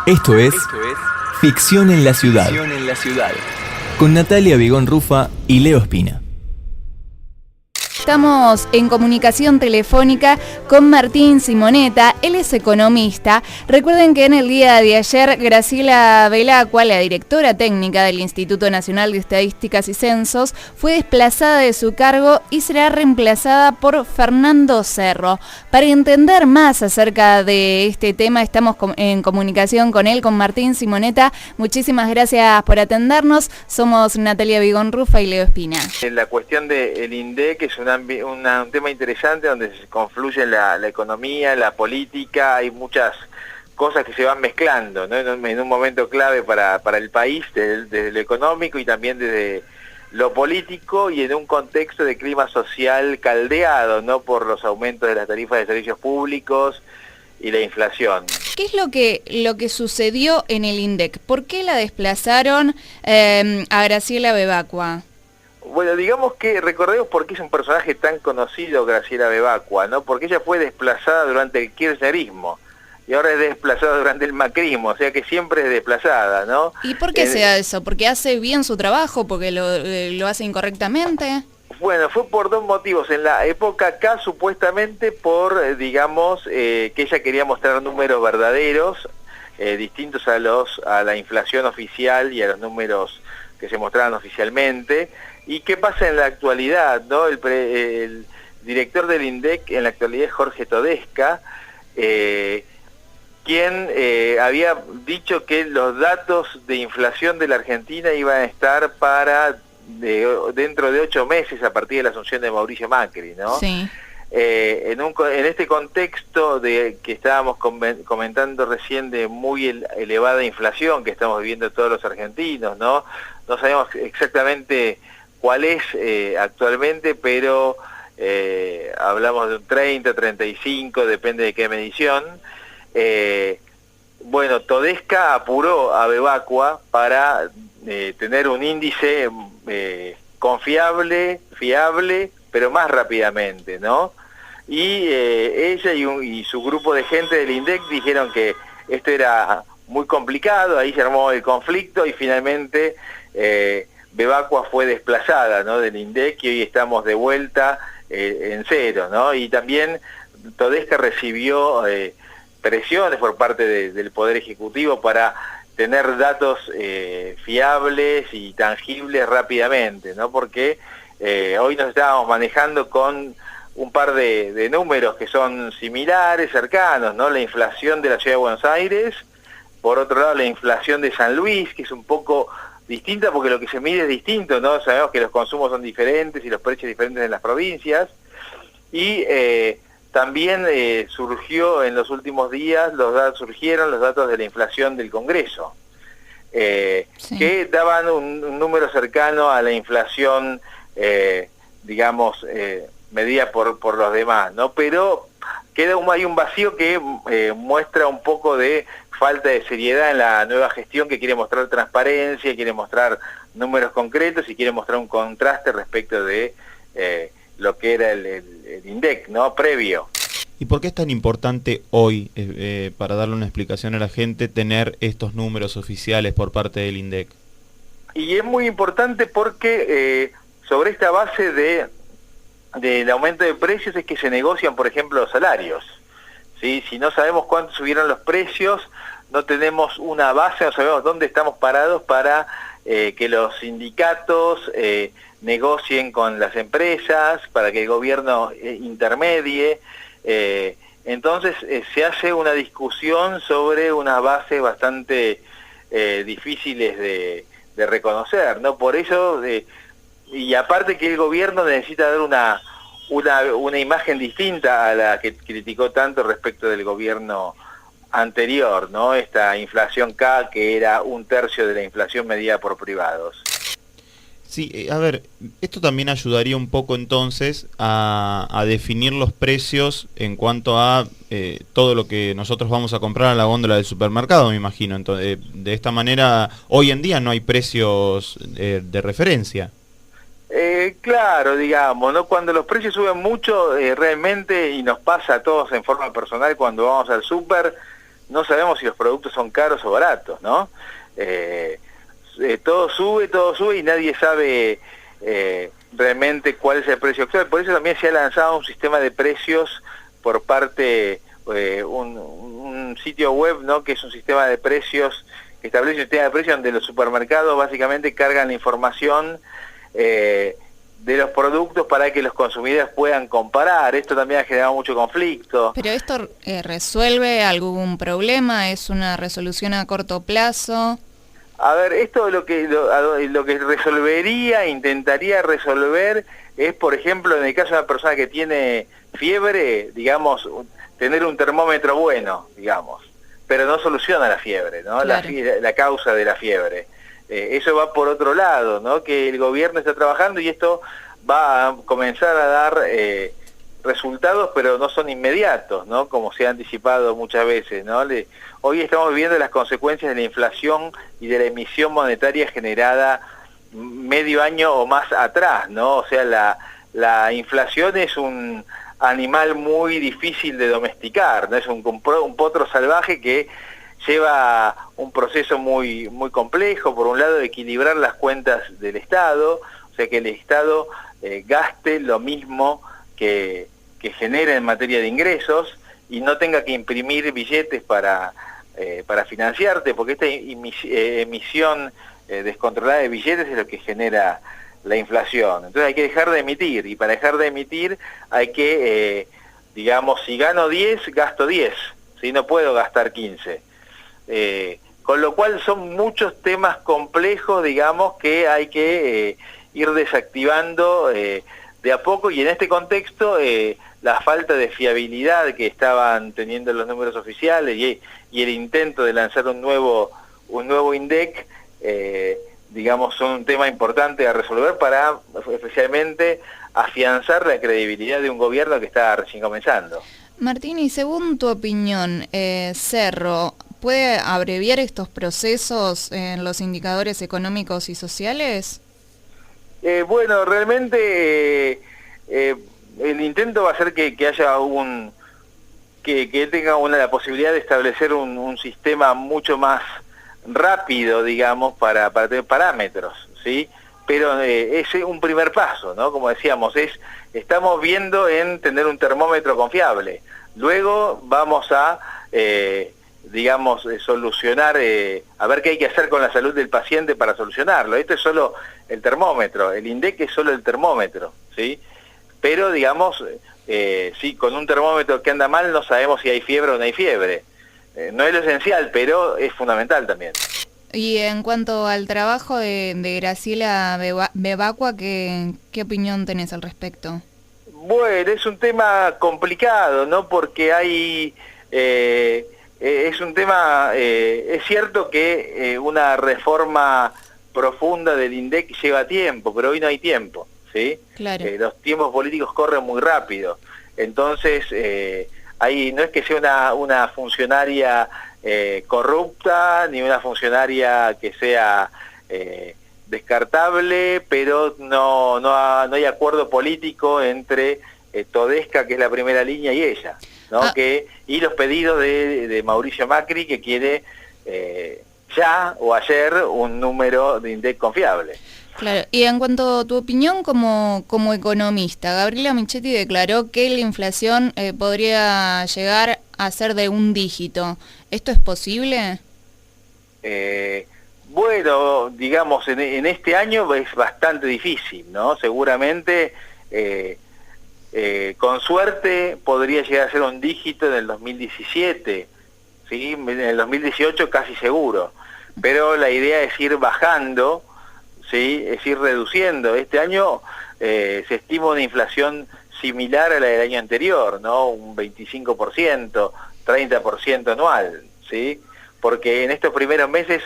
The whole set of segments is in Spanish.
Esto es Ficción en la Ciudad, con Natalia Vigón Rufa y Leo Espina. Estamos en comunicación telefónica con Martín Simonetta, él es economista. Recuerden que en el día de ayer Graciela Belacqua, la directora técnica del Instituto Nacional de Estadísticas y Censos, fue desplazada de su cargo y será reemplazada por Fernando Cerro. Para entender más acerca de este tema estamos en comunicación con él, con Martín Simonetta. Muchísimas gracias por atendernos. Somos Natalia Vigón Rufa y Leo Espina. La cuestión del INDEC es un tema interesante donde se confluye la economía, la política, hay muchas cosas que se van mezclando, ¿no? En un momento clave para el país, desde lo económico y también desde lo político, y en un contexto de clima social caldeado, ¿no? Por los aumentos de las tarifas de servicios públicos y la inflación. ¿Qué es lo que sucedió en el INDEC? ¿Por qué la desplazaron a Graciela Belacqua? Bueno, digamos que recordemos por qué es un personaje tan conocido Graciela Belacqua, ¿no? Porque ella fue desplazada durante el kirchnerismo y ahora es desplazada durante el macrismo, o sea que siempre es desplazada, ¿no? ¿Y por qué se da eso? ¿Porque hace bien su trabajo? ¿Porque lo hace incorrectamente? Bueno, fue por dos motivos. En la época acá, supuestamente por, digamos, que ella quería mostrar números verdaderos, distintos a la inflación oficial y a los números que se mostraban oficialmente. ¿Y qué pasa en la actualidad, no? El director del INDEC en la actualidad es Jorge Todesca, quien había dicho que los datos de inflación de la Argentina iban a estar dentro de 8 meses a partir de la asunción de Mauricio Macri, ¿no? Sí. En este contexto que estábamos comentando recién de muy elevada inflación que estamos viviendo todos los argentinos, ¿no? No sabemos exactamente cuál es actualmente, pero hablamos de un 30, 35, depende de qué medición. Bueno, Todesca apuró a Belacqua para tener un índice confiable, fiable, pero más rápidamente, ¿no? Y ella y su grupo de gente del INDEC dijeron que esto era muy complicado, ahí se armó el conflicto y finalmente Belacqua fue desplazada, ¿no? Del INDEC, y hoy estamos de vuelta en cero, ¿no? Y también Todesca recibió presiones por parte del Poder Ejecutivo para tener datos fiables y tangibles rápidamente, ¿no? Porque hoy nos estábamos manejando con un par de números que son similares, cercanos, ¿no? La inflación de la Ciudad de Buenos Aires, por otro lado la inflación de San Luis, que es un poco distinta porque lo que se mide es distinto, ¿no? Sabemos que los consumos son diferentes y los precios diferentes en las provincias, y también surgió en los últimos días, surgieron los datos de la inflación del Congreso, sí, que daban un número cercano a la inflación, digamos, medida por los demás, ¿no? Pero hay un vacío que muestra un poco de falta de seriedad en la nueva gestión, que quiere mostrar transparencia, quiere mostrar números concretos y quiere mostrar un contraste respecto de lo que era el INDEC, ¿no? Previo. ¿Y por qué es tan importante hoy, para darle una explicación a la gente, tener estos números oficiales por parte del INDEC? Y es muy importante porque sobre esta base del aumento de precios es que se negocian, por ejemplo, los salarios, ¿sí? Si no sabemos cuánto subieron los precios, no tenemos una base, no sabemos dónde estamos parados para que los sindicatos negocien con las empresas, para que el gobierno intermedie. Entonces se hace una discusión sobre unas bases bastante difíciles de reconocer, ¿no? Por eso, y aparte que el gobierno necesita dar una imagen distinta a la que criticó tanto respecto del gobierno anterior, ¿no? Esta inflación K, que era 1/3 de la inflación medida por privados. Sí, a ver, esto también ayudaría un poco entonces a definir los precios en cuanto a todo lo que nosotros vamos a comprar a la góndola del supermercado, me imagino. Entonces, de esta manera, hoy en día no hay precios de referencia. Claro, digamos, ¿no? Cuando los precios suben mucho, realmente, y nos pasa a todos en forma personal cuando vamos al súper, no sabemos si los productos son caros o baratos, ¿no? Todo sube y nadie sabe realmente cuál es el precio actual. Por eso también se ha lanzado un sistema de precios por parte, un sitio web, ¿no? Que es un sistema de precios, que establece un sistema de precios donde los supermercados básicamente cargan la información de los productos para que los consumidores puedan comparar. Esto también ha generado mucho conflicto. ¿Pero esto resuelve algún problema? ¿Es una resolución a corto plazo? A ver, esto lo que resolvería, intentaría resolver, es, por ejemplo, en el caso de una persona que tiene fiebre, digamos, tener un termómetro bueno, digamos, pero no soluciona la fiebre, ¿no? Claro. La causa de la fiebre. Eso va por otro lado, ¿no? Que el gobierno está trabajando y esto va a comenzar a dar resultados, pero no son inmediatos, ¿no? Como se ha anticipado muchas veces, ¿no? Hoy estamos viviendo las consecuencias de la inflación y de la emisión monetaria generada medio año o más atrás, ¿no? O sea, la inflación es un animal muy difícil de domesticar, ¿no? Es un potro salvaje que lleva un proceso muy complejo, por un lado, de equilibrar las cuentas del Estado, o sea, que el Estado gaste lo mismo que genera en materia de ingresos y no tenga que imprimir billetes para financiarte, porque esta emisión descontrolada de billetes es lo que genera la inflación. Entonces hay que dejar de emitir, y para dejar de emitir hay que, digamos, si gano 10, gasto 10, ¿sí? No puedo gastar 15. Con lo cual son muchos temas complejos, digamos, que hay que ir desactivando de a poco, y en este contexto la falta de fiabilidad que estaban teniendo los números oficiales y el intento de lanzar un nuevo INDEC, digamos, son un tema importante a resolver para especialmente afianzar la credibilidad de un gobierno que está recién comenzando. Martín, y según tu opinión, Cerro ¿puede abreviar estos procesos en los indicadores económicos y sociales? Bueno, realmente el intento va a ser que haya que tenga la posibilidad de establecer un sistema mucho más rápido, digamos, para tener parámetros, ¿sí? Pero es un primer paso, ¿no? Como decíamos, estamos viendo en tener un termómetro confiable. Luego vamos a, digamos, solucionar, a ver qué hay que hacer con la salud del paciente para solucionarlo. Esto es solo el termómetro, el INDEC es solo el termómetro, ¿sí? Pero, digamos, sí, con un termómetro que anda mal no sabemos si hay fiebre o no hay fiebre. No es lo esencial, pero es fundamental también. Y en cuanto al trabajo de Graciela Bebacua, ¿qué opinión tenés al respecto? Bueno, es un tema complicado, ¿no? Porque hay... es un tema... es cierto que una reforma profunda del INDEC lleva tiempo, pero hoy no hay tiempo, ¿sí? Claro. Los tiempos políticos corren muy rápido. Entonces, no es que sea una funcionaria corrupta, ni una funcionaria que sea descartable, pero no hay acuerdo político entre Todesca, que es la primera línea, y ella, ¿no? Y los pedidos de Mauricio Macri, que quiere ya o ayer un número de INDEC confiable. Claro, y en cuanto a tu opinión como economista, Gabriela Michetti declaró que la inflación podría llegar a ser de un dígito. ¿Esto es posible? Bueno, digamos, en este año es bastante difícil, ¿no? Seguramente, con suerte, podría llegar a ser un dígito en el 2017, ¿sí? En el 2018 casi seguro, pero la idea es ir bajando, ¿sí? Es ir reduciendo. Este año se estima una inflación similar a la del año anterior, ¿no? Un 25%, 30% anual, ¿sí? Porque en estos primeros meses,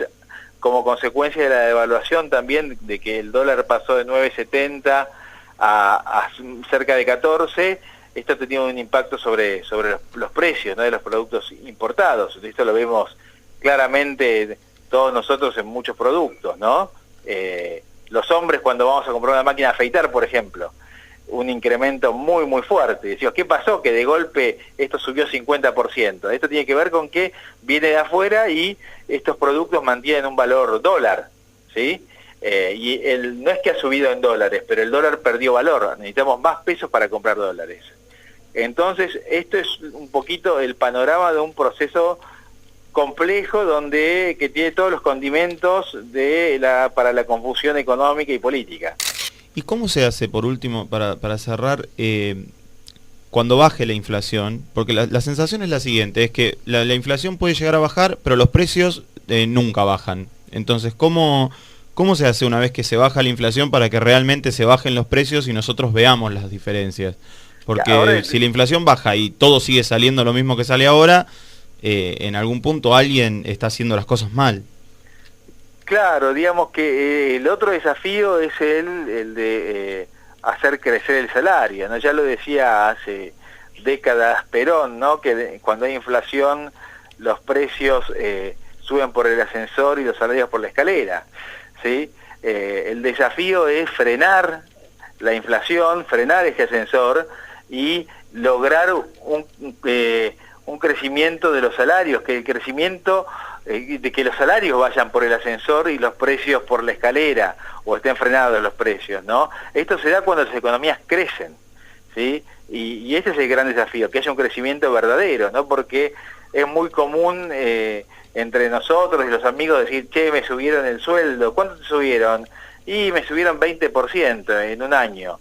como consecuencia de la devaluación también, de que el dólar pasó de 9.70 a cerca de 14, esto ha tenido un impacto sobre los precios, ¿no? De los productos importados. Esto lo vemos claramente todos nosotros en muchos productos, ¿no? Los hombres, cuando vamos a comprar una máquina de afeitar, por ejemplo, un incremento muy muy fuerte. Decimos, ¿qué pasó? Que de golpe esto subió 50%. Esto tiene que ver con que viene de afuera y estos productos mantienen un valor dólar, ¿sí? No es que ha subido en dólares, pero el dólar perdió valor. Necesitamos más pesos para comprar dólares. Entonces, esto es un poquito el panorama de un proceso complejo que tiene todos los condimentos para la confusión económica y política. ¿Y cómo se hace, por último, para cerrar, cuando baje la inflación? Porque la sensación es la siguiente, es que la inflación puede llegar a bajar, pero los precios nunca bajan. Entonces, ¿cómo se hace una vez que se baja la inflación para que realmente se bajen los precios y nosotros veamos las diferencias? Porque ahora, si la inflación baja y todo sigue saliendo lo mismo que sale ahora, en algún punto alguien está haciendo las cosas mal. Claro, digamos que el otro desafío es el de hacer crecer el salario, ¿no? Ya lo decía hace décadas Perón, ¿no? Que cuando hay inflación los precios suben por el ascensor y los salarios por la escalera, ¿sí? El desafío es frenar la inflación, frenar ese ascensor y lograr un crecimiento de los salarios, que el crecimiento de que los salarios vayan por el ascensor y los precios por la escalera, o estén frenados los precios, ¿no? Esto se da cuando las economías crecen, ¿sí? Y este es el gran desafío, que haya un crecimiento verdadero, ¿no? Porque es muy común entre nosotros y los amigos decir, che, me subieron el sueldo. ¿Cuánto te subieron? Y me subieron 20% en un año.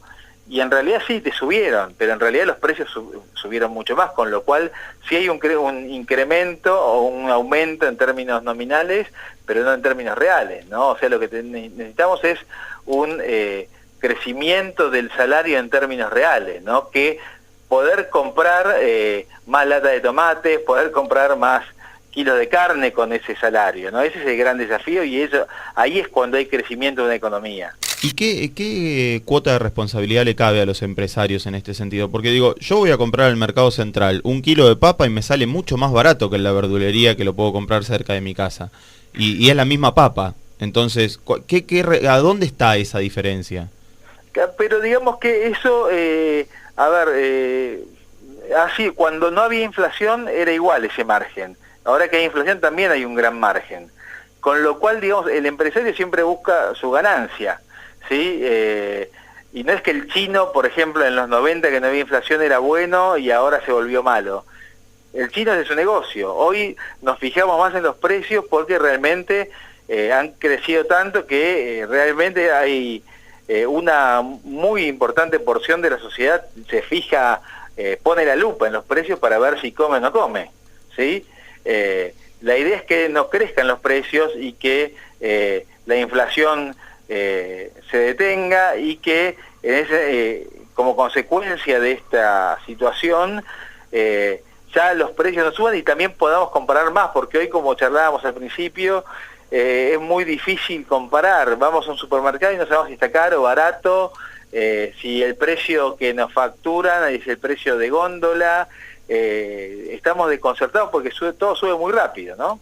Y en realidad sí, te subieron, pero en realidad los precios subieron mucho más, con lo cual sí hay un incremento o un aumento en términos nominales, pero no en términos reales, ¿no? O sea, lo que necesitamos es un crecimiento del salario en términos reales, ¿no? Que poder comprar más lata de tomates, poder comprar más kilos de carne con ese salario, ¿no? Ese es el gran desafío y ahí es cuando hay crecimiento de una economía. ¿Y qué cuota de responsabilidad le cabe a los empresarios en este sentido? Porque digo, yo voy a comprar al mercado central 1 kilo de papa y me sale mucho más barato que en la verdulería que lo puedo comprar cerca de mi casa. Y es la misma papa. Entonces, ¿a dónde está esa diferencia? Pero digamos que eso, así, cuando no había inflación era igual ese margen. Ahora que hay inflación también hay un gran margen. Con lo cual, digamos, el empresario siempre busca su ganancia, ¿sí? Y no es que el chino, por ejemplo, en los 90 que no había inflación era bueno y ahora se volvió malo. El chino es de su negocio. Hoy nos fijamos más en los precios porque realmente han crecido tanto que realmente hay una muy importante porción de la sociedad se fija, pone la lupa en los precios para ver si come o no come, ¿sí? La idea es que no crezcan los precios y que la inflación se detenga y que como consecuencia de esta situación ya los precios no suban y también podamos comparar más, porque hoy, como charlábamos al principio, es muy difícil comparar. Vamos a un supermercado y no sabemos si está caro o barato, si el precio que nos facturan es el precio de góndola. Estamos desconcertados porque todo sube muy rápido, ¿no?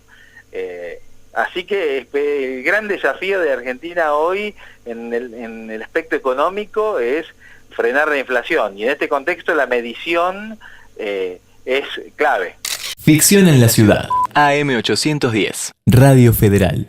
Así que el gran desafío de Argentina hoy en el aspecto económico es frenar la inflación, y en este contexto la medición es clave. Ficción en la ciudad. AM810, Radio Federal.